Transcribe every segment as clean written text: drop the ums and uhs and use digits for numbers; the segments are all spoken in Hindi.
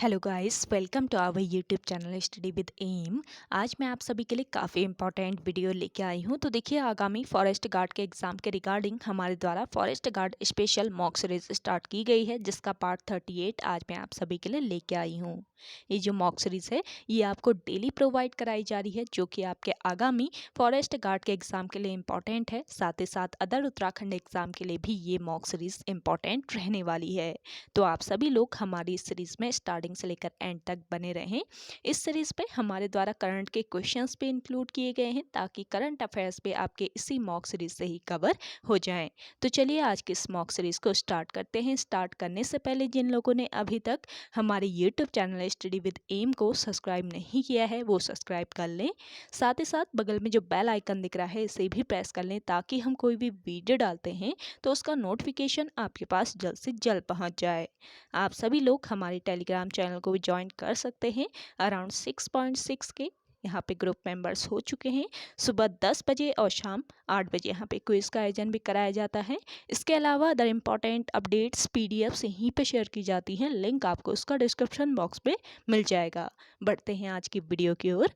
Hello guys, welcome to our YouTube channel study with M. आज मैं आप सभी के लिए काफ़ी इंपॉर्टेंट वीडियो लेके आई हूँ। तो देखिए, आगामी फॉरेस्ट गार्ड के एग्ज़ाम के रिगार्डिंग हमारे द्वारा forest guard special mock series start की गई है, जिसका पार्ट 38 आज मैं आप सभी के लिए लेके आई हूँ। ये जो मॉक सीरीज़ है, ये आपको डेली प्रोवाइड कराई जा रही है, जो कि आपके आगामी फॉरेस्ट गार्ड के एग्ज़ाम के लिए इम्पॉर्टेंट है। साथ ही साथ अदर उत्तराखंड एग्ज़ाम के लिए भी ये मॉक सीरीज़ इम्पॉर्टेंट रहने वाली है। तो आप सभी लोग हमारी इस सीरीज़ में स्टार्टिंग से लेकर एंड तक बने रहें। इस सीरीज़ पे हमारे द्वारा करंट के क्वेश्चंस भी इंक्लूड किए गए हैं, ताकि करंट अफेयर्स पे आपके इसी मॉक सीरीज़ से ही कवर हो जाएं। तो चलिए आज की इस मॉक सीरीज़ को स्टार्ट करते हैं। स्टार्ट करने से पहले जिन लोगों ने अभी तक हमारे YouTube channel study with M को सब्सक्राइब नहीं किया है, वो सब्सक्राइब कर लें। साथ ही साथ बगल में जो बेल आइकन दिख रहा है, इसे भी प्रेस कर लें, ताकि हम कोई भी वीडियो डालते हैं तो उसका नोटिफिकेशन आपके पास जल्द से जल्द पहुंच जाए। आप सभी लोग हमारे टेलीग्राम चैनल को भी ज्वाइन कर सकते हैं। अराउंड 6.6 के यहाँ पे ग्रुप मेंबर्स हो चुके हैं। सुबह 10 बजे और शाम 8 बजे यहाँ पे क्विज का आयोजन भी कराया जाता है। इसके अलावा अदर इम्पॉर्टेंट अपडेट्स पीडीएफ्स यहीं पे शेयर की जाती हैं। लिंक आपको उसका डिस्क्रिप्शन बॉक्स में मिल जाएगा। बढ़ते हैं आज की वीडियो की ओर।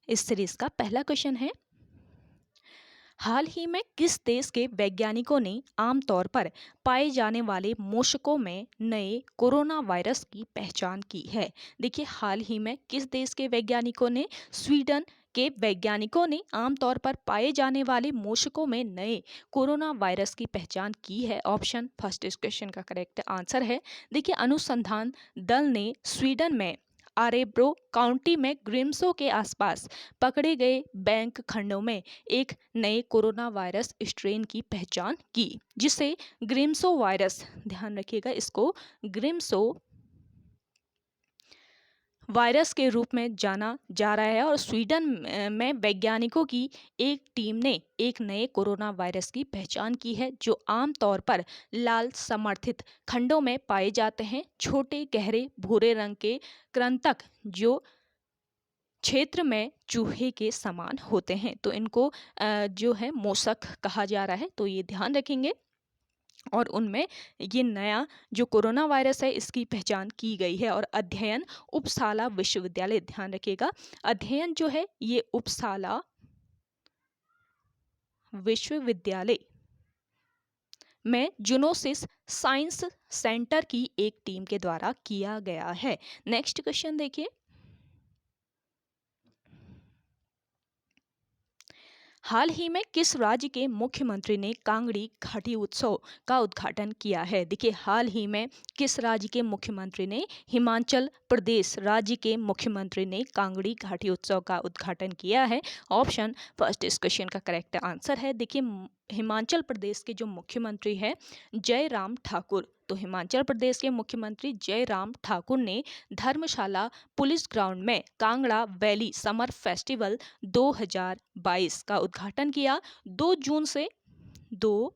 इस सीरीज का पहला क्वेश्चन है, हाल ही में किस देश के वैज्ञानिकों ने आमतौर पर पाए जाने वाले मूषकों में नए कोरोना वायरस की पहचान की है? देखिए, हाल ही में किस देश के वैज्ञानिकों ने, स्वीडन के वैज्ञानिकों ने आमतौर पर पाए जाने वाले मूषकों में नए कोरोना वायरस की पहचान की है। ऑप्शन फर्स्ट इस क्वेश्चन का करेक्ट आंसर है। देखिए, अनुसंधान दल ने स्वीडन में आरेब्रो काउंटी में ग्रिम्सो के आसपास पकड़े गए बैंक खंडों में एक नए कोरोना वायरस स्ट्रेन की पहचान की, जिसे ग्रिम्सो वायरस, ध्यान रखिएगा इसको, ग्रिम्सो वायरस के रूप में जाना जा रहा है। और स्वीडन में वैज्ञानिकों की एक टीम ने एक नए कोरोना वायरस की पहचान की है, जो आमतौर पर लाल समर्थित खंडों में पाए जाते हैं। छोटे गहरे भूरे रंग के कृंतक जो क्षेत्र में चूहे के समान होते हैं, तो इनको जो है मूषक कहा जा रहा है, तो ये ध्यान रखेंगे। और उनमें ये नया जो कोरोना वायरस है, इसकी पहचान की गई है। और अध्ययन उपसाला विश्वविद्यालय, ध्यान रखिएगा, अध्ययन जो है ये उपसाला विश्वविद्यालय में जूनोसिस साइंस सेंटर की एक टीम के द्वारा किया गया है। नेक्स्ट क्वेश्चन देखिए, हाल ही में किस राज्य के मुख्यमंत्री ने कांगड़ी घाटी उत्सव का उद्घाटन किया है? देखिए, हाल ही में किस राज्य के मुख्यमंत्री ने, हिमाचल प्रदेश राज्य के मुख्यमंत्री ने कांगड़ी घाटी उत्सव का उद्घाटन किया है। ऑप्शन फर्स्ट इस क्वेश्चन का करेक्ट आंसर है। देखिए, हिमाचल प्रदेश के जो मुख्यमंत्री है जयराम ठाकुर, तो हिमाचल प्रदेश के मुख्यमंत्री जयराम ठाकुर ने धर्मशाला पुलिस ग्राउंड में कांगड़ा वैली समर फेस्टिवल 2022 का उद्घाटन किया। 2 जून से 2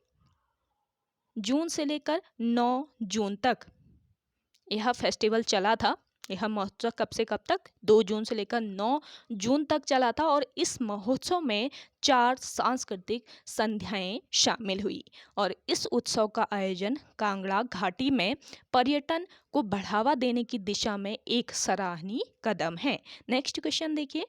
जून से लेकर 9 जून तक यह फेस्टिवल चला था। यह महोत्सव कब से कब तक? 2 जून से लेकर 9 जून तक चला था। और इस महोत्सव में 4 सांस्कृतिक संध्याएं शामिल हुई। और इस उत्सव का आयोजन कांगड़ा घाटी में पर्यटन को बढ़ावा देने की दिशा में एक सराहनीय कदम है। नेक्स्ट क्वेश्चन देखिए,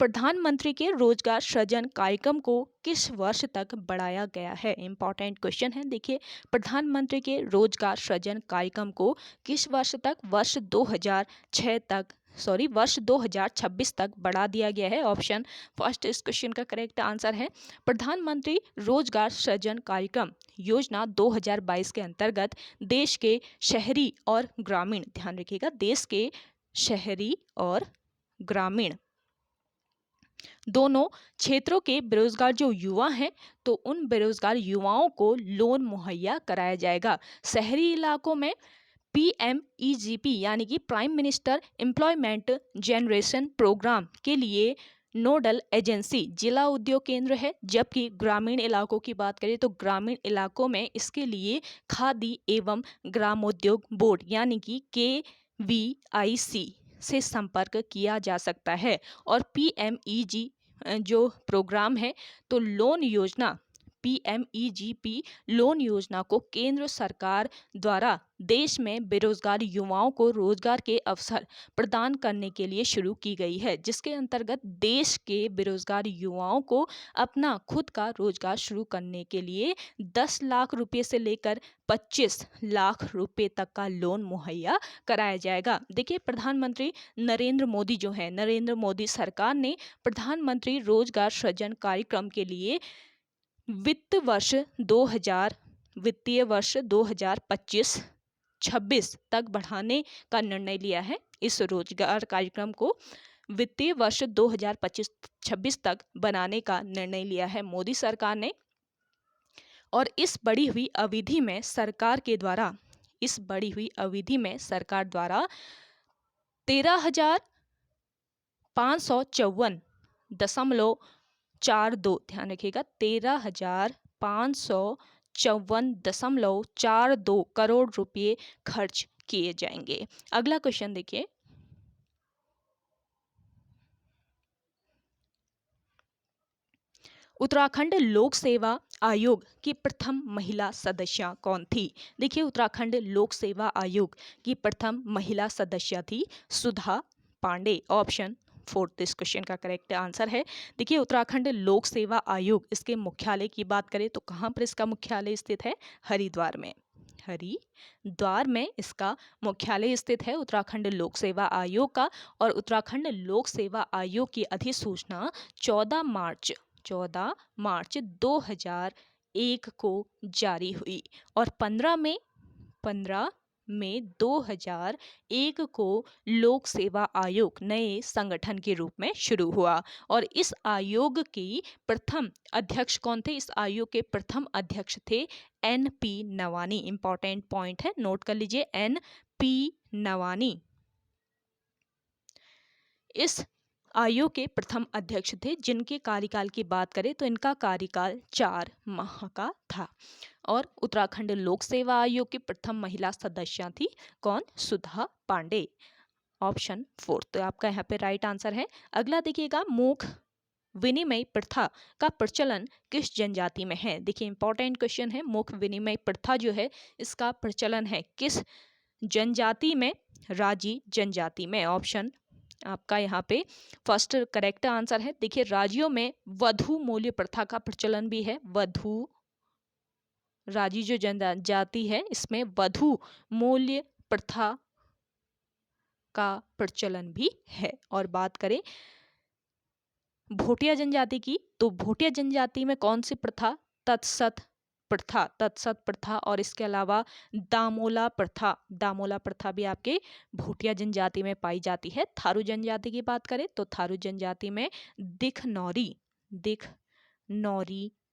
प्रधानमंत्री के रोजगार सृजन कार्यक्रम को किस वर्ष तक बढ़ाया गया है? इंपॉर्टेंट क्वेश्चन है। देखिए, प्रधानमंत्री के रोजगार सृजन कार्यक्रम को किस वर्ष तक? वर्ष 2026 तक बढ़ा दिया गया है। ऑप्शन फर्स्ट इस क्वेश्चन का करेक्ट आंसर है। प्रधानमंत्री रोजगार सृजन कार्यक्रम योजना 2022 के अंतर्गत देश के शहरी और ग्रामीण, ध्यान रखिएगा, देश के शहरी और ग्रामीण दोनों क्षेत्रों के बेरोजगार जो युवा हैं, तो उन बेरोजगार युवाओं को लोन मुहैया कराया जाएगा। शहरी इलाकों में PMEGP यानी कि prime minister employment generation programme के लिए नोडल एजेंसी जिला उद्योग केंद्र है। जबकि ग्रामीण इलाकों की बात करें तो ग्रामीण इलाकों में इसके लिए खादी एवं ग्रामोद्योग बोर्ड यानी कि KVIC से संपर्क किया जा सकता है। और जो प्रोग्राम है, तो लोन योजना PMEGP लोन योजना को केंद्र सरकार द्वारा देश में बेरोजगार युवाओं को रोजगार के अवसर प्रदान करने के लिए शुरू की गई है, जिसके अंतर्गत देश के बेरोजगार युवाओं को अपना खुद का रोजगार शुरू करने के लिए 10 लाख रुपए से लेकर 25 लाख रुपए तक का लोन मुहैया कराया जाएगा। देखिए, प्रधानमंत्री नरेंद्र मोदी जो है, नरेंद्र मोदी सरकार ने प्रधानमंत्री रोजगार सृजन कार्यक्रम के लिए वित्तीय वर्ष 2025-26 तक बढ़ाने का निर्णय लिया है। इस रोजगार कार्यक्रम को वित्तीय वर्ष 2025-26 तक बनाने का निर्णय लिया है मोदी सरकार ने। और इस बढ़ी हुई अवधि में सरकार द्वारा 13,554.42, ध्यान रखिएगा, 13,554.42 करोड़ रुपए खर्च किए जाएंगे। अगला क्वेश्चन देखिए, उत्तराखंड लोक सेवा आयोग की प्रथम महिला सदस्य कौन थी? देखिए, उत्तराखंड लोक सेवा आयोग की प्रथम महिला सदस्य थी सुधा पांडे। ऑप्शन 4 इस क्वेश्चन का करेक्ट आंसर है। देखिए, उत्तराखंड लोक सेवा आयोग, इसके मुख्यालय की बात करें तो कहाँ पर इसका मुख्यालय स्थित है? हरिद्वार में। हरिद्वार में इसका मुख्यालय स्थित है उत्तराखंड लोक सेवा आयोग का। और उत्तराखंड लोक सेवा आयोग की अधिसूचना 14 मार्च 2001 को जारी हुई और 15 मई 2001 को लोक सेवा आयोग नए संगठन के रूप में शुरू हुआ। और इस आयोग की प्रथम अध्यक्ष कौन थे? इस आयोग के प्रथम अध्यक्ष थे NP नवानी। इंपॉर्टेंट पॉइंट है, नोट कर लीजिए, NP नवानी इस आयोग के प्रथम अध्यक्ष थे, जिनके कार्यकाल की बात करें तो इनका कार्यकाल 4 माह का था। और उत्तराखंड लोक सेवा आयोग की प्रथम महिला सदस्य थी कौन? सुधा पांडे। ऑप्शन 4 तो आपका यहाँ पे राइट आंसर है। अगला देखिएगा, मुख विनिमय प्रथा का प्रचलन किस जनजाति में है? देखिए, इंपॉर्टेंट क्वेश्चन है। मुख विनिमय प्रथा जो है, इसका प्रचलन है किस जनजाति में? राजी जनजाति में। ऑप्शन आपका यहाँ पे फर्स्ट करेक्ट आंसर है। देखिए, राज्यों में वधु मूल्य प्रथा का प्रचलन भी है। राजी जो जनजाति है, इसमें वधु मूल्य प्रथा का प्रचलन भी है। और बात करें भोटिया जनजाति की, तो भोटिया जनजाति में कौन सी प्रथा? तत्सत प्रथा। और इसके अलावा दामोला प्रथा भी आपके भोटिया जनजाति में पाई जाती है। थारू जनजाति की बात करें तो थारू जनजाति में दिखनौरी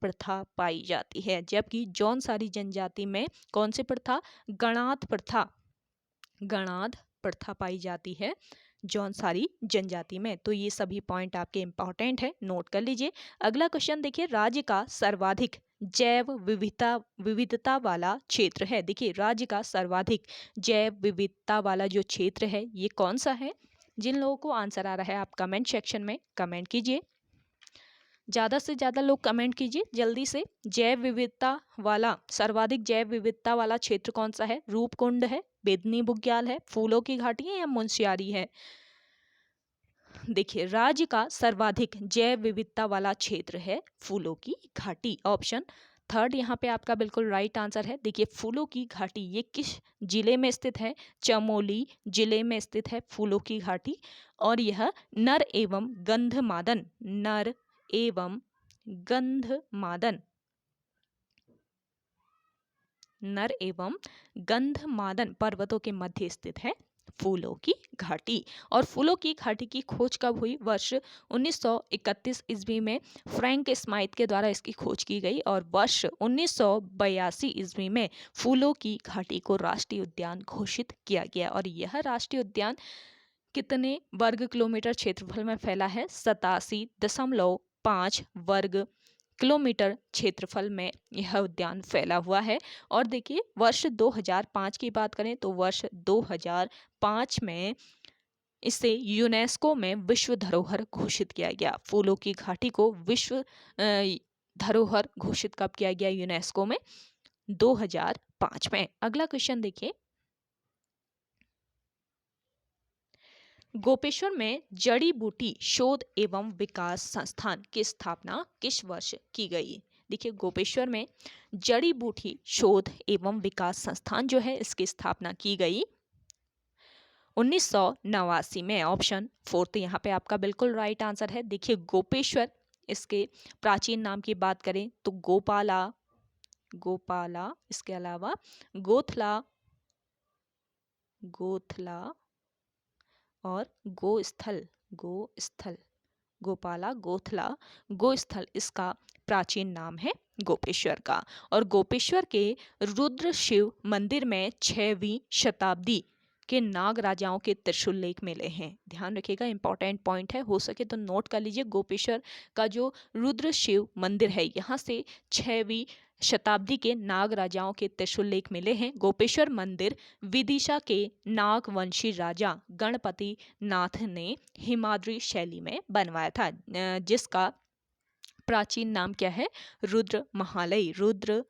प्रथा पाई जाती है। जबकि जौनसारी जनजाति में कौन सी प्रथा? गणात प्रथा पाई जाती है जौनसारी जनजाति में। तो ये सभी पॉइंट आपके इंपॉर्टेंट है, नोट कर लीजिए। अगला क्वेश्चन देखिए, राज्य का सर्वाधिक जैव विविधता वाला क्षेत्र है। देखिए, राज्य का सर्वाधिक जैव विविधता वाला जो क्षेत्र है, ये कौन सा है? जिन लोगों को आंसर आ रहा है, आप कमेंट सेक्शन में कमेंट कीजिए। ज़्यादा से ज़्यादा लोग कमेंट कीजिए जल्दी से। सर्वाधिक जैव विविधता वाला क्षेत्र कौन सा है? रूपकुंड है, बेदनी बुग्याल है, फूलों की घाटी है, या मुंशियारी है? देखिए, राज्य का सर्वाधिक जैव विविधता वाला क्षेत्र है फूलों की घाटी। ऑप्शन 3 यहाँ पे आपका बिल्कुल राइट आंसर है। देखिए, फूलों की घाटी ये किस जिले में स्थित है? चमोली जिले में स्थित है फूलों की घाटी। और यह नर एवं गंधमादन पर्वतों के मध्य स्थित है फूलों की घाटी। और फूलों की घाटी की खोज कब हुई? वर्ष 1931 ईस्वी में फ्रैंक स्माइथ के द्वारा इसकी खोज की गई। और वर्ष 1982 ईस्वी में फूलों की घाटी को राष्ट्रीय उद्यान घोषित किया गया। और यह राष्ट्रीय उद्यान कितने वर्ग किलोमीटर क्षेत्रफल में फैला है? 87.5 वर्ग किलोमीटर क्षेत्रफल में यह उद्यान फैला हुआ है। और देखिए, वर्ष 2005 की बात करें तो वर्ष 2005 में इसे यूनेस्को में विश्व धरोहर घोषित किया गया। फूलों की घाटी को विश्व धरोहर घोषित कब किया गया यूनेस्को में? 2005 में। अगला क्वेश्चन देखिए, गोपेश्वर में जड़ी बूटी शोध एवं विकास संस्थान की स्थापना किस वर्ष की गई? देखिए, गोपेश्वर में जड़ी बूटी शोध एवं विकास संस्थान जो है इसकी स्थापना की गई 1989 में। ऑप्शन 4 यहाँ पे आपका बिल्कुल राइट आंसर है। देखिए, गोपेश्वर, इसके प्राचीन नाम की बात करें तो गोपाला, गोपाला, इसके अलावा गोथला, गोथला और गोस्थल, गोस्थल, गोपाला, गोथला, गोस्थल, इसका प्राचीन नाम है गोपेश्वर का। और गोपेश्वर के रुद्र शिव मंदिर में 6वीं शताब्दी के नाग राजाओं के त्रिशूल लेख मिले हैं। ध्यान रखिएगा, इंपॉर्टेंट पॉइंट है, हो सके तो नोट कर लीजिए। गोपेश्वर का जो रुद्र शिव मंदिर है यहाँ से 6वीं शताब्दी के नाग राजाओं के त्रिशूल लेख मिले हैं। गोपेश्वर मंदिर विदिशा के नागवंशी राजा गणपति नाथ ने हिमाद्री शैली में बनवाया था, जिसका प्राचीन नाम क्या है? रुद्र महालय, रुद्र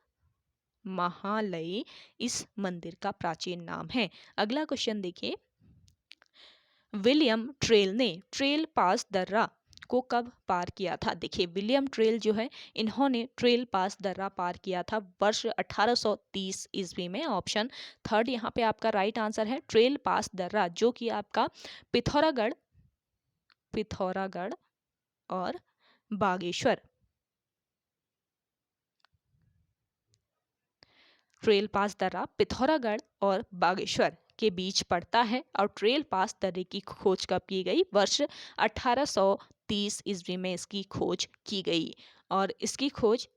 महालय इस मंदिर का प्राचीन नाम है। अगला क्वेश्चन देखिए, विलियम ट्रेल ने ट्रेल पास दर्रा को कब पार किया था? देखिए, विलियम ट्रेल जो है इन्होंने ट्रेल पास दर्रा पार किया था वर्ष 1830 ईस्वी में। ऑप्शन 3 यहाँ पे आपका राइट आंसर है। ट्रेल पास दर्रा जो कि आपका पिथौरागढ़, पिथौरागढ़ और बागेश्वर, ट्रेल पास दर्रा पिथौरागढ़ और बागेश्वर के बीच पड़ता है। और ट्रेल पास दर्रे की खोज कब की गई? वर्ष 1830 ईस्वी में इसकी खोज की गई। और इसकी खोज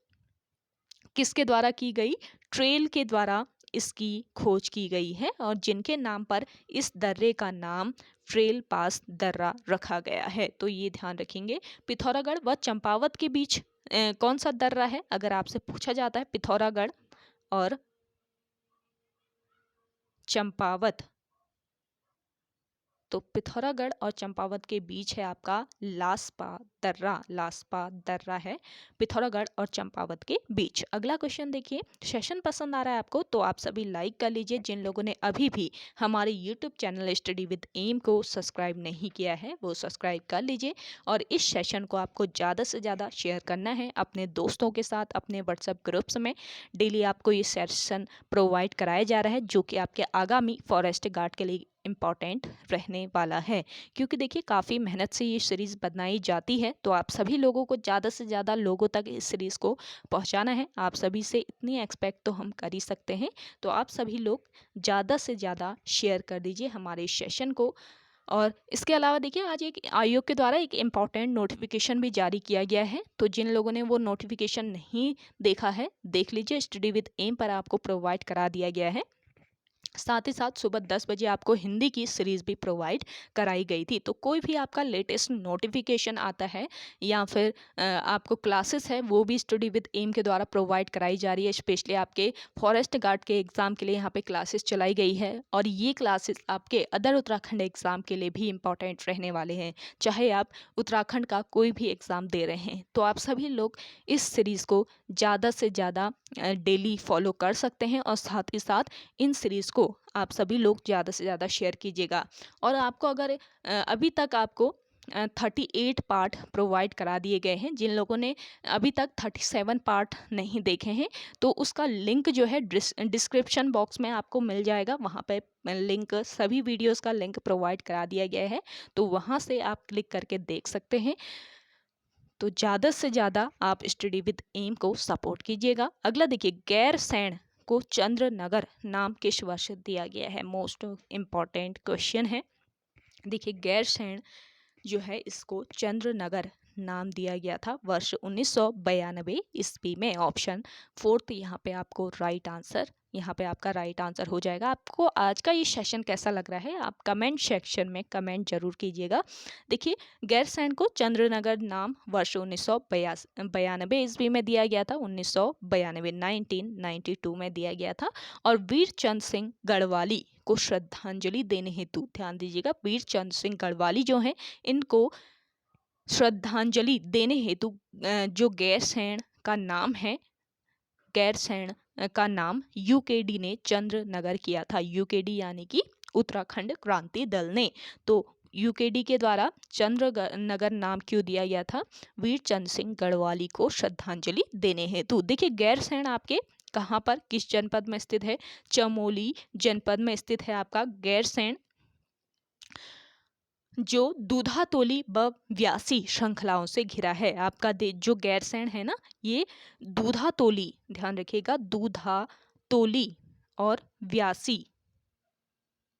किसके द्वारा की गई? ट्रेल के द्वारा इसकी खोज की गई है, और जिनके नाम पर इस दर्रे का नाम ट्रेल पास दर्रा रखा गया है। तो ये ध्यान रखेंगे, पिथौरागढ़ व चंपावत के बीच कौन सा दर्रा है? अगर आपसे पूछा जाता है पिथौरागढ़ और चंपावत, तो पिथौरागढ़ और चंपावत के बीच है आपका लासपा दर्रा, लासपा दर्रा है पिथौरागढ़ और चंपावत के बीच। अगला क्वेश्चन देखिए, सेशन पसंद आ रहा है आपको तो आप सभी लाइक कर लीजिए। जिन लोगों ने अभी भी हमारे YouTube channel study with M को सब्सक्राइब नहीं किया है वो सब्सक्राइब कर लीजिए। और इस सेशन को आपको ज़्यादा से ज़्यादा शेयर करना है अपने दोस्तों के साथ, अपने व्हाट्सएप ग्रुप्स में। डेली आपको ये सेशन प्रोवाइड कराया जा रहा है जो कि आपके आगामी फॉरेस्ट गार्ड के लिए इम्पॉर्टेंट रहने वाला है। क्योंकि देखिए, काफ़ी मेहनत से ये सीरीज़ बनाई जाती है, तो आप सभी लोगों को ज़्यादा से ज़्यादा लोगों तक इस सीरीज़ को पहुंचाना है। आप सभी से इतनी एक्सपेक्ट तो हम कर ही सकते हैं। तो आप सभी लोग ज़्यादा से ज़्यादा शेयर कर दीजिए हमारे इस सेशन को। और इसके अलावा देखिए, आज एक आयोग के द्वारा एक इम्पॉर्टेंट नोटिफिकेशन भी जारी किया गया है। तो जिन लोगों ने वो नोटिफिकेशन नहीं देखा है देख लीजिए, स्टडी विद एम पर आपको प्रोवाइड करा दिया गया है। साथ ही साथ सुबह 10 बजे आपको हिंदी की सीरीज़ भी प्रोवाइड कराई गई थी। तो कोई भी आपका लेटेस्ट नोटिफिकेशन आता है या फिर आपको क्लासेस है वो भी स्टडी विद एम के द्वारा प्रोवाइड कराई जा रही है। स्पेशली आपके फॉरेस्ट गार्ड के एग्ज़ाम के लिए यहाँ पे क्लासेस चलाई गई है, और ये क्लासेस आपके अदर उत्तराखंड एग्ज़ाम के लिए भी इम्पॉर्टेंट रहने वाले हैं। चाहे आप उत्तराखंड का कोई भी एग्ज़ाम दे रहे हैं, तो आप सभी लोग इस सीरीज़ को ज़्यादा से ज़्यादा डेली फॉलो कर सकते हैं। और साथ ही साथ इन सीरीज़ को आप सभी लोग ज़्यादा से ज़्यादा शेयर कीजिएगा। और आपको अगर अभी तक आपको 38 पार्ट प्रोवाइड करा दिए गए हैं। जिन लोगों ने अभी तक 37 पार्ट नहीं देखे हैं तो उसका लिंक जो है डिस्क्रिप्शन बॉक्स में आपको मिल जाएगा। वहाँ पे लिंक, सभी वीडियोस का लिंक प्रोवाइड करा दिया गया है, तो वहाँ से आप क्लिक करके देख सकते हैं। तो ज़्यादा से ज़्यादा आप स्टडी विद एम को सपोर्ट कीजिएगा। अगला देखिए, गैरसैंण को चंद्रनगर नाम किस वर्ष दिया गया है? मोस्ट इम्पॉर्टेंट क्वेश्चन है। देखिए, गैरसैंण जो है इसको चंद्रनगर नाम दिया गया था वर्ष 1992 ईस्वी में। ऑप्शन 4 यहाँ पे आपको राइट आंसर यहाँ पे आपका राइट आंसर हो जाएगा। आपको आज का ये सेशन कैसा लग रहा है आप कमेंट सेक्शन में कमेंट जरूर कीजिएगा। देखिए गैरसैंण को चंद्रनगर नाम वर्ष 1992 ईस्वी में दिया गया था, 1992 1992 में दिया गया था। और वीरचंद सिंह गढ़वाली को श्रद्धांजलि देने हेतु, ध्यान दीजिएगा, वीरचंद सिंह गढ़वाली जो हैं इनको श्रद्धांजलि देने हेतु जो गैरसैंण का नाम है, गैरसैंण का नाम यूकेडी ने चंद्रनगर किया था। यूकेडी यानी कि उत्तराखंड क्रांति दल ने। तो यूकेडी के द्वारा चंद्रनगर नाम क्यों दिया गया था? वीरचंद सिंह गढ़वाली को श्रद्धांजलि देने हेतु। देखिए गैरसैंण आपके कहाँ पर, किस जनपद में स्थित है? चमोली जनपद में स्थित है आपका गैरसैंण, जो दूधातोली व व्यासी श्रृंखलाओं से घिरा है। आपका जो गैरसैंण है ना, ये दूधातोली, ध्यान रखिएगा, दूधातोली और व्यासी,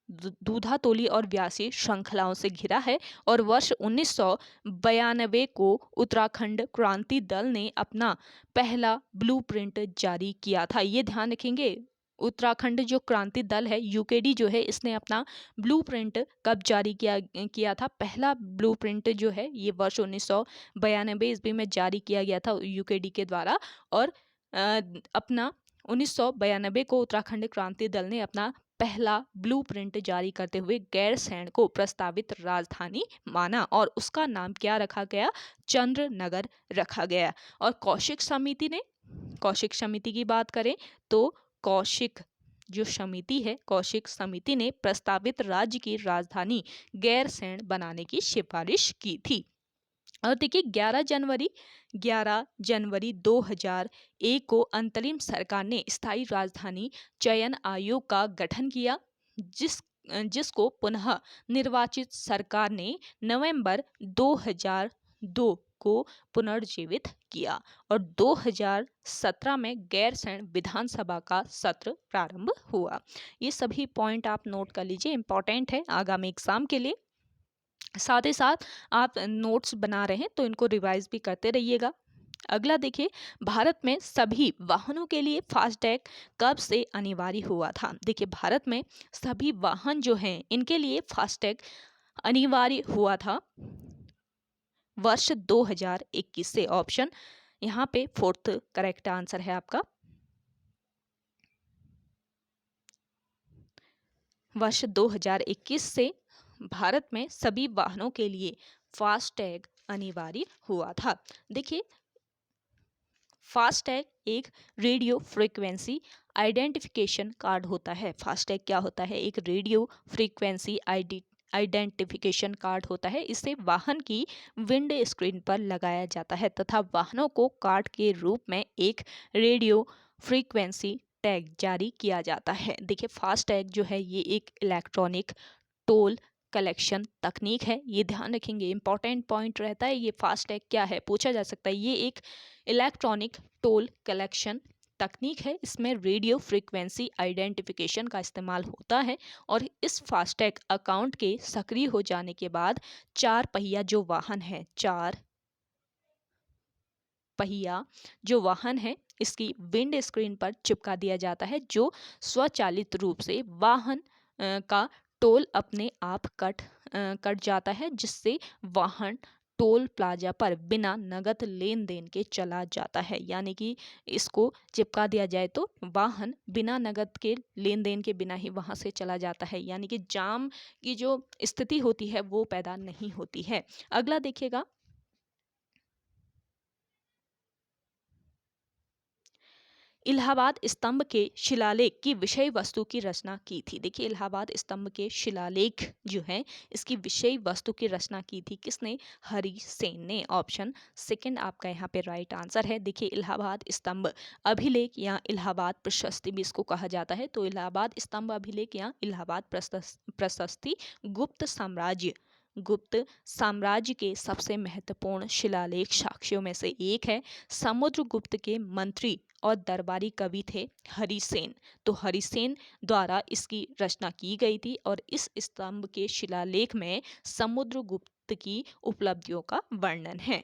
दूधातोली और व्यासी श्रृंखलाओं से घिरा है। और वर्ष 1992 को उत्तराखंड क्रांति दल ने अपना पहला ब्लूप्रिंट जारी किया था। ये ध्यान रखेंगे, उत्तराखंड जो क्रांति दल है यूकेडी जो है, इसने अपना ब्लूप्रिंट कब जारी किया था? पहला ब्लूप्रिंट जो है ये वर्ष 1992 ईस्वी में जारी किया गया था यूकेडी के द्वारा। और अपना 1992 को उत्तराखंड क्रांति दल ने अपना पहला ब्लूप्रिंट जारी करते हुए गैरसैंण को प्रस्तावित राजधानी माना और उसका नाम क्या रखा गया? चंद्रनगर रखा गया। और कौशिक समिति की बात करें तो कौशिक जो समिति है, कौशिक समिति ने प्रस्तावित राज्य की राजधानी गैरसैंण बनाने की सिफारिश की थी। और देखिए 11 जनवरी 2001 को अंतरिम सरकार ने स्थायी राजधानी चयन आयोग का गठन किया, जिसको पुनः निर्वाचित सरकार ने नवंबर 2002 को पुनर्जीवित किया। और 2017 में गैरसैंण विधानसभा का सत्र प्रारंभ हुआ। ये सभी पॉइंट आप नोट कर लीजिए, इंपॉर्टेंट है आगामी एग्जाम के लिए। साथ ही साथ आप नोट्स बना रहे हैं तो इनको रिवाइज भी करते रहिएगा। अगला देखिए, भारत में सभी वाहनों के लिए फास्टैग कब से अनिवार्य हुआ था? देखिए भारत में सभी वाहन जो हैं इनके लिए फास्टैग अनिवार्य हुआ था वर्ष 2021 से। ऑप्शन यहाँ पे फोर्थ करेक्ट आंसर है आपका, वर्ष 2021 से भारत में सभी वाहनों के लिए फास्टैग अनिवार्य हुआ था। देखिए फास्टैग एक रेडियो फ्रीक्वेंसी आइडेंटिफिकेशन कार्ड होता है। फास्टैग क्या होता है? एक रेडियो फ्रीक्वेंसी आइडेंटिफिकेशन कार्ड होता है। इसे वाहन की विंड स्क्रीन पर लगाया जाता है तथा वाहनों को कार्ड के रूप में एक रेडियो फ्रीक्वेंसी टैग जारी किया जाता है। देखिए फास्टैग जो है ये एक इलेक्ट्रॉनिक टोल कलेक्शन तकनीक है। ये ध्यान रखेंगे, इंपॉर्टेंट पॉइंट रहता है। ये फास्टैग क्या है, पूछा जा सकता है। ये एक इलेक्ट्रॉनिक टोल कलेक्शन तकनीक है। इसमें रेडियो फ्रीक्वेंसी आइडेंटिफिकेशन का इस्तेमाल होता है। और इस फास्टैग अकाउंट के सक्रिय हो जाने के बाद चार पहिया जो वाहन है इसकी विंड स्क्रीन पर चिपका दिया जाता है, जो स्वचालित रूप से वाहन का टोल अपने आप कट जाता है, जिससे वाहन टोल प्लाजा पर बिना नगद लेन देन के चला जाता है। यानी कि इसको चिपका दिया जाए तो वाहन बिना नगद के लेन देन के बिना ही वहां से चला जाता है, यानी कि जाम की जो स्थिति होती है वो पैदा नहीं होती है। अगला देखिएगा, इलाहाबाद स्तंभ के शिलालेख की विषय वस्तु की रचना की थी। देखिए इलाहाबाद स्तंभ के शिलालेख जो है इसकी विषय वस्तु की रचना की थी किसने? हरि सेन ने। ऑप्शन सेकंड आपका यहाँ पे राइट आंसर है। देखिए इलाहाबाद स्तंभ अभिलेख या इलाहाबाद प्रशस्ति भी इसको कहा जाता है। तो इलाहाबाद स्तंभ अभिलेख या इलाहाबाद प्रशस्ति गुप्त साम्राज्य के सबसे महत्वपूर्ण शिलालेख साक्ष्यों में से एक है। समुद्रगुप्त के मंत्री और दरबारी कवि थे हरिसेन। तो हरिसेन द्वारा इसकी रचना की गई थी। और इस स्तंभ के शिलालेख में समुद्रगुप्त की उपलब्धियों का वर्णन है।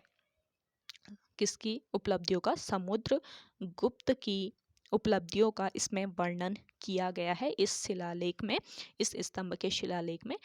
किसकी उपलब्धियों का? समुद्रगुप्त की उपलब्धियों का इसमें वर्णन किया गया है इस शिलालेख में, इस स्तंभ के शिलालेख में।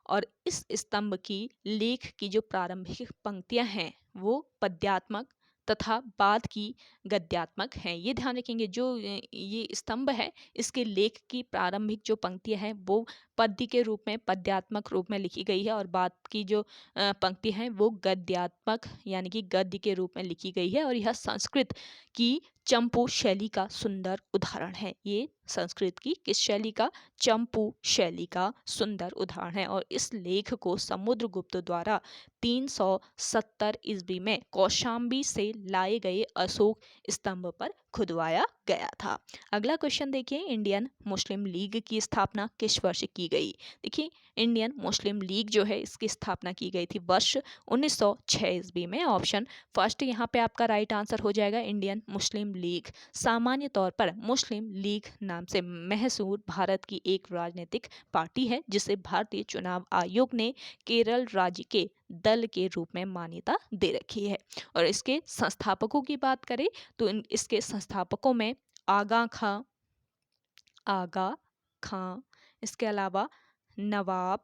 और इस स्तंभ की लेख की जो प्रारंभिक पंक्तियां हैं वो पद्यात्मक तथा बाद की गद्यात्मक हैं। ये ध्यान रखेंगे, जो ये स्तंभ है इसके लेख की प्रारंभिक जो पंक्तियां हैं वो पद्य के रूप में, पद्यात्मक रूप में लिखी गई है, और बाद की जो पंक्ति हैं वो गद्यात्मक यानी कि गद्य के रूप में लिखी गई है। और यह संस्कृत की चंपू शैली का सुंदर उदाहरण है। ये संस्कृत की किस शैली का? चंपू शैली का सुंदर उदाहरण है। और इस लेख को समुद्रगुप्त द्वारा 370 ईस्वी में कौशाम्बी से लाए गए अशोक स्तंभ पर खुदवाया गया था। अगला क्वेश्चन देखिए, इंडियन मुस्लिम लीग की स्थापना किस वर्ष की गई? देखिए, इंडियन मुस्लिम लीग जो है इसकी स्थापना की गई थी वर्ष 1906 ईस्वी में। ऑप्शन फर्स्ट यहाँ पे आपका राइट आंसर हो जाएगा, इंडियन मुस्लिम लीग। सामान्य तौर पर मुस्लिम लीग नाम से मशहूर भारत की एक राजनीतिक पार्टी है जिसे भारतीय चुनाव आयोग ने केरल राज्य के दल के रूप में मान्यता दे रखी है। और इसके संस्थापकों की बात करें तो इसके संस्थापकों में आगा खां, इसके अलावा नवाब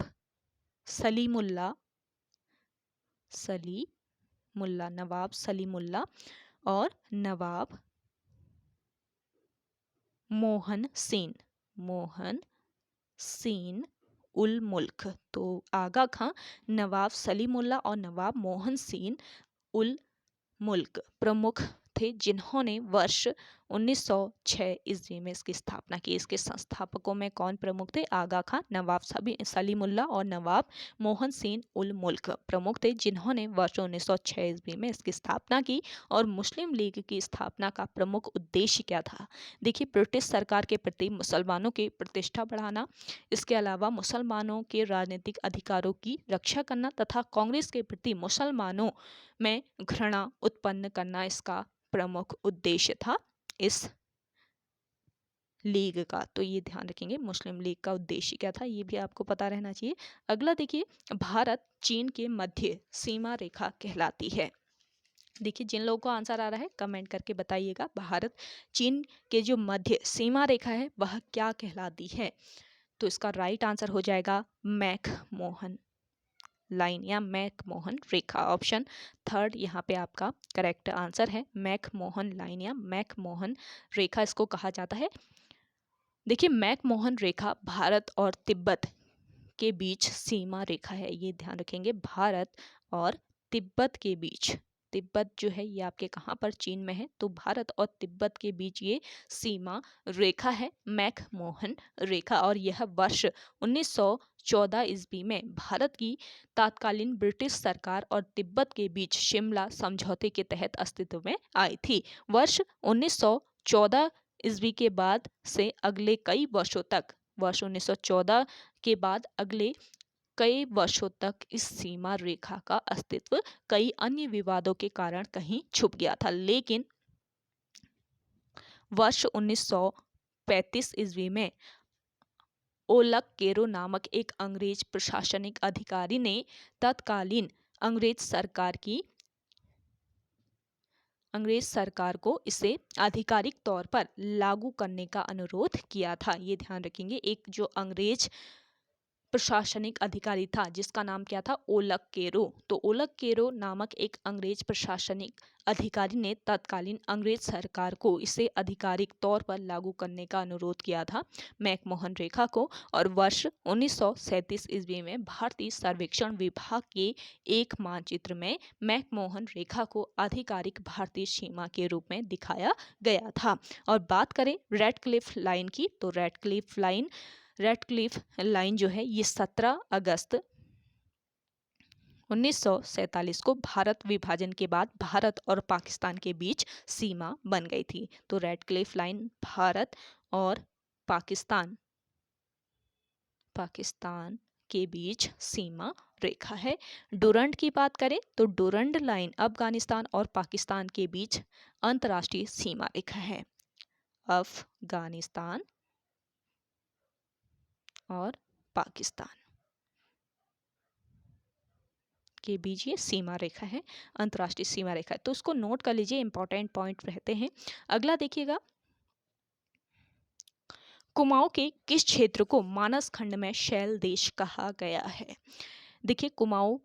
नवाब सलीमुल्ला और नवाब मोहन सेन उल मुल्क। तो आगा खां, नवाब सलीमुल्ला और नवाब मोहन सेन उल मुल्क प्रमुख थे जिन्होंने वर्ष 1906 ईस्वी में इसकी स्थापना की। इसके संस्थापकों में कौन प्रमुख थे? आगा खां, नवाब सलीमुल्ला और नवाब मोहन सेन उल मुल्क प्रमुख थे जिन्होंने वर्ष 1906 ईस्वी में इसकी स्थापना की। और मुस्लिम लीग की स्थापना का प्रमुख उद्देश्य क्या था? देखिए, ब्रिटिश सरकार के प्रति मुसलमानों की प्रतिष्ठा बढ़ाना, इसके अलावा मुसलमानों के राजनीतिक अधिकारों की रक्षा करना तथा कांग्रेस के प्रति मुसलमानों में घृणा उत्पन्न करना इसका प्रमुख उद्देश्य था इस लीग का। तो ये ध्यान रखेंगे, मुस्लिम लीग का उद्देश्य क्या था ये भी आपको पता रहना चाहिए। अगला देखिए, भारत चीन के मध्य सीमा रेखा कहलाती है। देखिए, जिन लोगों को आंसर आ रहा है कमेंट करके बताइएगा। भारत चीन के जो मध्य सीमा रेखा है वह क्या कहलाती है? तो इसका राइट आंसर हो जाएगा मैक-मोहन लाइन या मैक-मोहन रेखा। ऑप्शन थर्ड यहाँ पे आपका करेक्ट आंसर है, मैक-मोहन लाइन या मैक-मोहन रेखा इसको कहा जाता है। देखिए, मैक-मोहन रेखा भारत और तिब्बत के बीच सीमा रेखा है। ये ध्यान रखेंगे, भारत और तिब्बत के बीच, तिब्बत जो है ये आपके कहाँ पर? चीन में है। तो भारत और तिब्बत के बीच ये सीमा रेखा है मैक-मोहन रेखा। और यह वर्ष 1914 ईस्वी में भारत की तत्कालीन ब्रिटिश सरकार और तिब्बत के बीच शिमला समझौते के तहत अस्तित्व में आई थी। वर्ष 1914 ईस्वी के बाद से अगले कई वर्षों तक, वर्ष 1914 के बाद अगले कई वर्षों तक इस सीमा रेखा का अस्तित्व कई अन्य विवादों के कारण कहीं छुप गया था। लेकिन वर्ष 1935 ईस्वी में ओलक केरो नामक एक अंग्रेज प्रशासनिक अधिकारी ने तत्कालीन अंग्रेज सरकार को इसे आधिकारिक तौर पर लागू करने का अनुरोध किया था। ये ध्यान रखेंगे, एक जो अंग्रेज प्रशासनिक अधिकारी था जिसका नाम क्या था? ओलक केरो। तो ओलक केरो नामक एक अंग्रेज प्रशासनिक अधिकारी ने तत्कालीन अंग्रेज सरकार को इसे आधिकारिक तौर पर लागू करने का अनुरोध किया था, मैक-मोहन रेखा को। और वर्ष 1937 ईस्वी में भारतीय सर्वेक्षण विभाग के एक मानचित्र में मैक-मोहन रेखा को आधिकारिक भारतीय सीमा के रूप में दिखाया गया था। और बात करें रेडक्लिफ लाइन की, तो रेडक्लिफ लाइन जो है ये 17 अगस्त 1947 को भारत विभाजन के बाद भारत और पाकिस्तान के बीच सीमा बन गई थी। तो रेडक्लिफ लाइन भारत और पाकिस्तान के बीच सीमा रेखा है। डुरंड की बात करें तो डुरंड लाइन अफगानिस्तान और पाकिस्तान के बीच अंतर्राष्ट्रीय सीमा रेखा है। अफगानिस्तान और पाकिस्तान के बीच ये सीमा रेखा है, अंतर्राष्ट्रीय सीमा रेखा है। तो उसको नोट कर लीजिए, इंपॉर्टेंट पॉइंट रहते हैं। अगला देखिएगा, कुमाऊं के किस क्षेत्र को मानस खंड में शैल देश कहा गया है? देखिए कुमाऊं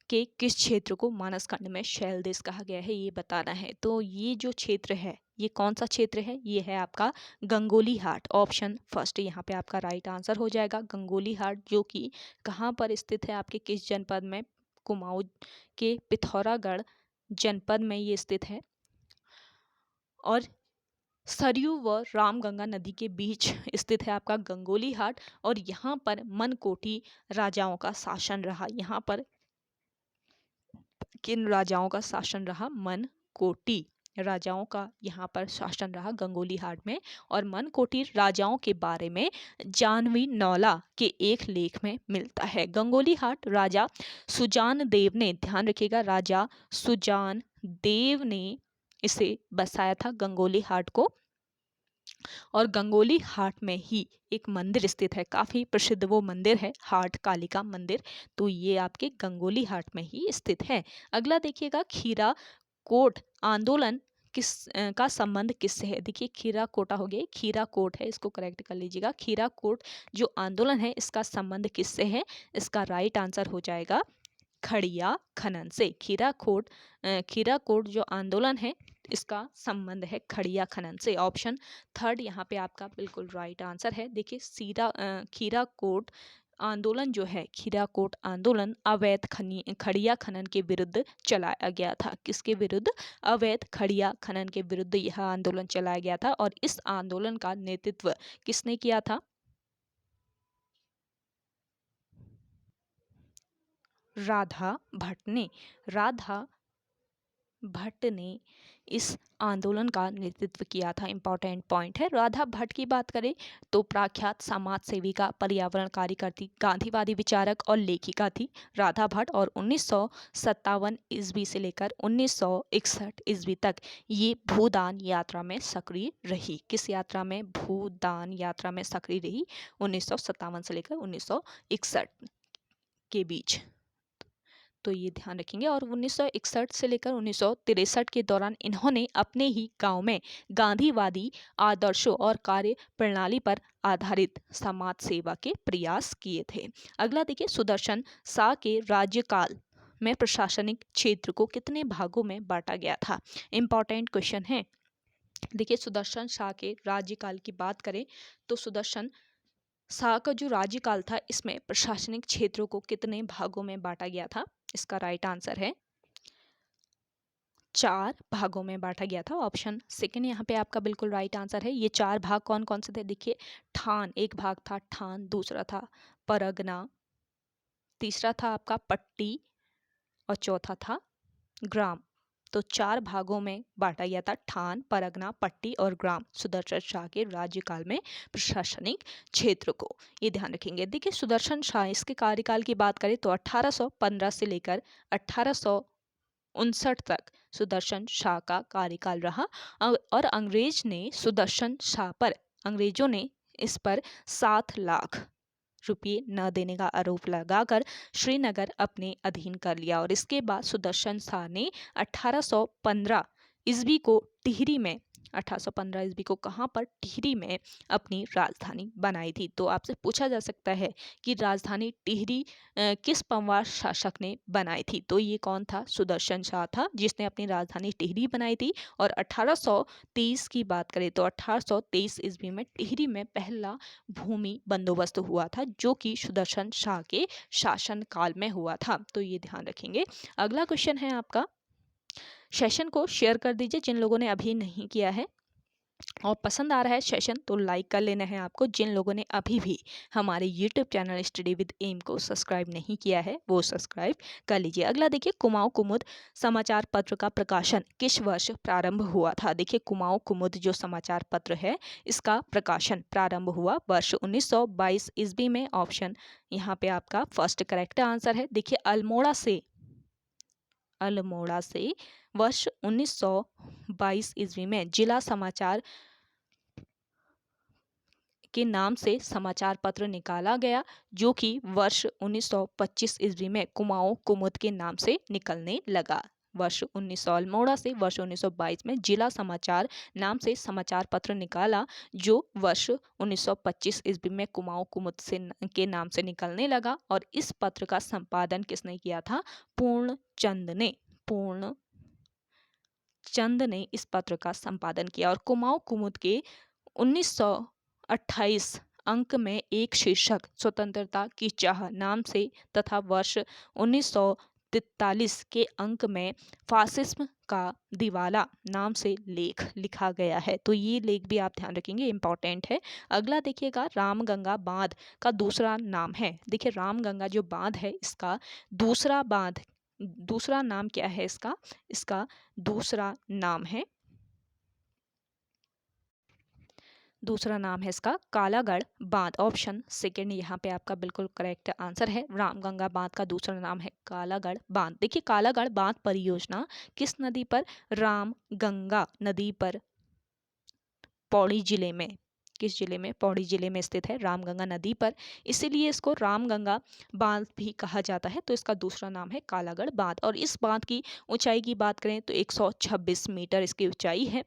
के किस क्षेत्र को मानस खंड में शैल देश कहा गया है, ये बताना है। तो ये जो क्षेत्र है, ये कौन सा क्षेत्र है? ये है आपका गंगोली हाट। ऑप्शन फर्स्ट यहाँ पे आपका राइट आंसर हो जाएगा, गंगोली हाट, जो कि कहाँ पर स्थित है? आपके किस जनपद में? कुमाऊं के पिथौरागढ़ जनपद में ये स्थित है। और सरयू व रामगंगा नदी के बीच स्थित है आपका गंगोली हाट। और यहाँ पर मनकोटी राजाओं का शासन रहा। यहाँ पर किन राजाओं का शासन रहा? मनकोटी राजाओं का यहाँ पर शासन रहा गंगोली हाट में। और मनकोटी राजाओं के बारे में जानवी नौला के एक लेख में मिलता है। गंगोली हाट राजा सुजान देव ने, ध्यान रखिएगा, राजा सुजान देव ने इसे बसाया था गंगोली हाट को। और गंगोली हाट में ही एक मंदिर स्थित है, काफी प्रसिद्ध वो मंदिर है, हाट कालिका मंदिर। तो ये आपके गंगोली हाट में ही स्थित है। अगला देखिएगा, खीरा कोट आंदोलन का संबंध किससे है? देखिए खीरा कोटा हो गया, खीरा कोट है, इसको करेक्ट कर लीजिएगा। खीरा कोट जो आंदोलन है, इसका संबंध किससे है? इसका राइट आंसर हो जाएगा खड़िया खनन से। खीरा कोट जो आंदोलन है, इसका संबंध है खड़िया खनन से। ऑप्शन थर्ड यहाँ पे आपका बिल्कुल राइट आंसर है। देखिए खीरा कोट आंदोलन जो है, खीरा कोट आंदोलन अवैध खड़िया खनन के विरुद्ध चलाया गया था। किसके विरुद्ध? अवैध खड़िया खनन के विरुद्ध यह आंदोलन चलाया गया था। और इस आंदोलन का नेतृत्व किसने किया था? राधा भट्ट ने। राधा भट्ट ने इस आंदोलन का नेतृत्व किया था। इंपॉर्टेंट पॉइंट है। राधा भट्ट की बात करें तो प्रख्यात समाज सेविका, पर्यावरण कार्यकर्ती, गांधीवादी विचारक और लेखिका थी राधा भट्ट। और 1957 ईस्वी से लेकर 1961 ईस्वी तक ये भूदान यात्रा में सक्रिय रही। किस यात्रा में? भूदान यात्रा में सक्रिय रही 1957 से लेकर 1961 के बीच। तो ये ध्यान रखेंगे। और 1961 से लेकर 1963 के दौरान इन्होंने अपने ही गांव में गांधीवादी आदर्शों और कार्य प्रणाली पर आधारित समाज सेवा के प्रयास किए थे। अगला देखिए, सुदर्शन शाह के राज्यकाल में प्रशासनिक क्षेत्र को कितने भागों में बांटा गया था? इंपॉर्टेंट क्वेश्चन है। देखिए सुदर्शन शाह के राज्यकाल की बात करें तो सुदर्शन शाह का जो राज्यकाल था, इसमें प्रशासनिक क्षेत्रों को कितने भागों में बांटा गया था? इसका राइट आंसर है 4 भागों में बांटा गया था। ऑप्शन सेकंड यहाँ पे आपका बिल्कुल राइट आंसर है। ये 4 भाग कौन कौन से थे? देखिए ठान एक भाग था, ठान दूसरा था परगना, तीसरा था आपका पट्टी और चौथा था ग्राम। तो 4 भागों में बांटा गया था, ठान, परगना, पट्टी और ग्राम, सुदर्शन शाह के राज्यकाल में प्रशासनिक क्षेत्र को। ये ध्यान रखेंगे। देखिए सुदर्शन शाह, इसके कार्यकाल की बात करें तो 1815 से लेकर 1859 तक सुदर्शन शाह का कार्यकाल रहा। और अंग्रेजों ने इस पर 7 लाख रुपये न देने का आरोप लगाकर श्रीनगर अपने अधीन कर लिया। और इसके बाद सुदर्शन शाह ने 1815 ईस्वी को टिहरी में 1815 ईस्वी को कहाँ पर? टिहरी में अपनी राजधानी बनाई थी। तो आपसे पूछा जा सकता है कि राजधानी टिहरी किस पंवार शासक ने बनाई थी? तो ये कौन था? सुदर्शन शाह था, जिसने अपनी राजधानी टिहरी बनाई थी। और 1823 की बात करें तो 1823 ईस्वी में टिहरी में पहला भूमि बंदोबस्त हुआ था, जो कि सुदर्शन शाह के शासन काल में हुआ था। तो ये ध्यान रखेंगे। अगला क्वेश्चन है आपका, सेशन को शेयर कर दीजिए जिन लोगों ने अभी नहीं किया है, और पसंद आ रहा है सेशन तो लाइक कर लेना है आपको। जिन लोगों ने अभी भी हमारे YouTube channel study with M को सब्सक्राइब नहीं किया है, वो सब्सक्राइब कर लीजिए। अगला देखिए, कुमाऊं कुमुद समाचार पत्र का प्रकाशन किस वर्ष प्रारंभ हुआ था? देखिए कुमाऊं कुमुद जो समाचार पत्र है, इसका प्रकाशन प्रारंभ हुआ वर्ष 1922 ईस्वी में। ऑप्शन यहाँ पे आपका फर्स्ट करेक्ट आंसर है। देखिए अल्मोड़ा से वर्ष 1922 ईस्वी में जिला समाचार के नाम से समाचार पत्र निकाला गया, जो कि वर्ष 1925 ईस्वी में कुमाऊं कुमुद के नाम से निकलने लगा। वर्ष 1900 अल्मोड़ा से वर्ष 1922 में जिला समाचार नाम से समाचार पत्र निकाला, जो वर्ष 1925 ईस्वी में कुमाऊं कुमुद से के नाम से निकलने लगा। और इस पत्र का संपादन किसने किया था? पूर्णचंद ने। पूर्णचंद ने इस पत्र का संपादन किया। और कुमाऊं कुमुद के 1928 अंक में एक शीर्षक स्वतंत्रता की चाह नाम से तथा वर्ष 1943 के अंक में फासिज्म का दिवाला नाम से लेख लिखा गया है। तो ये लेख भी आप ध्यान रखेंगे, इंपॉर्टेंट है। अगला देखिएगा, रामगंगा बांध का दूसरा नाम है। देखिए रामगंगा जो बांध है, इसका दूसरा नाम क्या है? इसका दूसरा नाम है इसका कालागढ़ बांध। ऑप्शन सेकंड यहाँ पे आपका बिल्कुल करेक्ट आंसर है। रामगंगा बांध का दूसरा नाम है कालागढ़ बांध। देखिए कालागढ़ बांध परियोजना किस नदी पर? रामगंगा नदी पर, पौड़ी जिले में। किस जिले में? पौड़ी जिले में स्थित है रामगंगा नदी पर, इसीलिए इसको रामगंगा बांध भी कहा जाता है। तो इसका दूसरा नाम है कालागढ़ बांध। और इस बांध की ऊंचाई की बात करें तो 126 मीटर इसकी ऊंचाई है।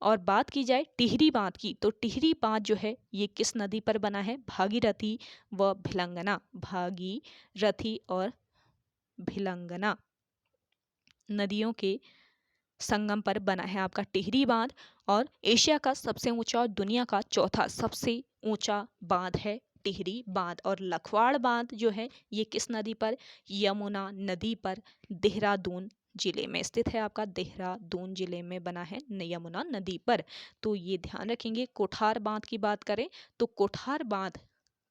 और बात की जाए टिहरी बांध की, तो टिहरी बांध जो है ये किस नदी पर बना है? भागीरथी व भिलंगना। भागीरथी और भिलंगना नदियों के संगम पर बना है आपका टिहरी बांध। और एशिया का सबसे ऊंचा और दुनिया का चौथा सबसे ऊंचा बांध है टिहरी बांध। और लखवाड़ बांध जो है ये किस नदी पर? यमुना नदी पर, देहरादून जिले में स्थित है आपका। देहरादून जिले में बना है यमुना नदी पर। तो ये ध्यान रखेंगे। कोठार बांध की बात करें तो कोठार बांध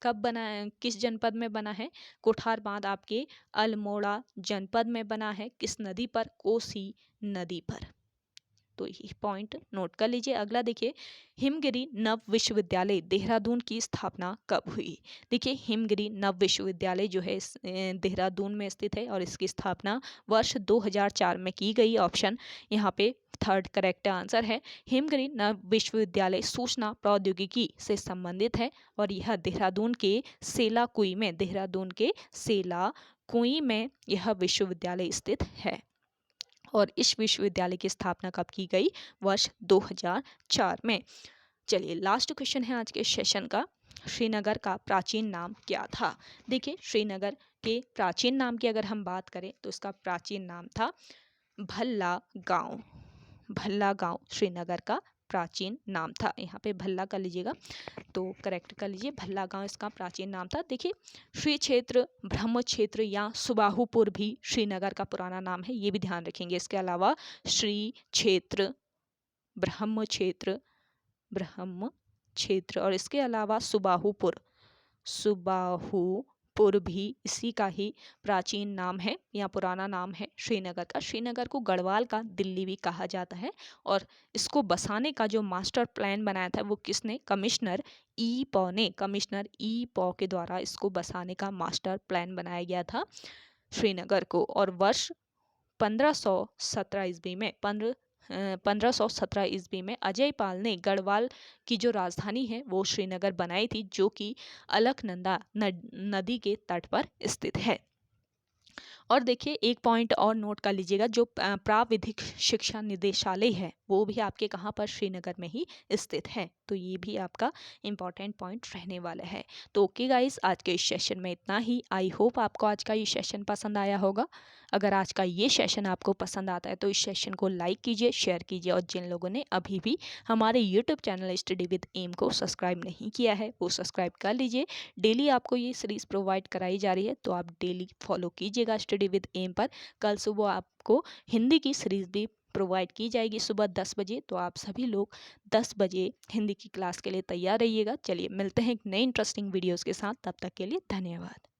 कब बना है? किस जनपद में बना है? कोठार बांध आपके अल्मोड़ा जनपद में बना है। किस नदी पर? कोसी नदी पर। तो ये पॉइंट नोट कर लीजिए। अगला देखिए, हिमगिरी नव विश्वविद्यालय देहरादून की स्थापना कब हुई? देखिए हिमगिरी नव विश्वविद्यालय जो है देहरादून में स्थित है और इसकी स्थापना वर्ष 2004 में की गई। ऑप्शन यहाँ पे थर्ड करेक्ट आंसर है। हिमगिरी नव विश्वविद्यालय सूचना प्रौद्योगिकी से संबंधित है और यह देहरादून के सेलाकुई में यह विश्वविद्यालय स्थित है। और इस विश्वविद्यालय की स्थापना कब की गई? वर्ष 2004 में। चलिए लास्ट क्वेश्चन है आज के सेशन का। श्रीनगर का प्राचीन नाम क्या था? देखिए श्रीनगर के प्राचीन नाम की अगर हम बात करें तो इसका प्राचीन नाम था भल्ला गांव। भल्ला गांव श्रीनगर का प्राचीन नाम था। यहाँ पे भल्ला कर लीजिएगा तो करेक्ट कर लीजिए। भल्ला गांव इसका प्राचीन नाम था। देखिए श्री क्षेत्र, ब्रह्म क्षेत्र या सुबाहुपुर भी श्रीनगर का पुराना नाम है, ये भी ध्यान रखेंगे। इसके अलावा श्री क्षेत्र, ब्रह्म क्षेत्र और इसके अलावा सुबाहुपुर भी इसी का ही प्राचीन नाम है या पुराना नाम है श्रीनगर का। श्रीनगर को गढ़वाल का दिल्ली भी कहा जाता है। और इसको बसाने का जो मास्टर प्लान बनाया था वो किसने? कमिश्नर ई पॉ ने। कमिश्नर ई पॉ के द्वारा इसको बसाने का मास्टर प्लान बनाया गया था श्रीनगर को। और वर्ष 1517 ईस्वी में अजय पाल ने गढ़वाल की जो राजधानी है वो श्रीनगर बनाई थी, जो कि अलकनंदा नदी के तट पर स्थित है। और देखिए एक पॉइंट और नोट कर लीजिएगा, जो प्राविधिक शिक्षा निदेशालय है वो भी आपके कहाँ पर? श्रीनगर में ही स्थित है। तो ये भी आपका इम्पॉर्टेंट पॉइंट रहने वाला है। तो ओके गाइस, आज के इस सेशन में इतना ही। आई होप आपको आज का ये सेशन पसंद आया होगा। अगर आज का ये सेशन आपको पसंद आता है तो इस सेशन को लाइक कीजिए, शेयर कीजिए। और जिन लोगों ने अभी भी हमारे YouTube channel study with M को सब्सक्राइब नहीं किया है वो सब्सक्राइब कर लीजिए। डेली आपको ये सीरीज़ प्रोवाइड कराई जा रही है तो आप डेली फॉलो कीजिएगा स्टडी विद एम पर। कल सुबह आपको हिंदी की सीरीज़ भी प्रोवाइड की जाएगी सुबह 10 बजे। तो आप सभी लोग 10 बजे हिंदी की क्लास के लिए तैयार रहिएगा। चलिए मिलते हैं एक नए इंटरेस्टिंग वीडियोज़ के साथ, तब तक के लिए धन्यवाद।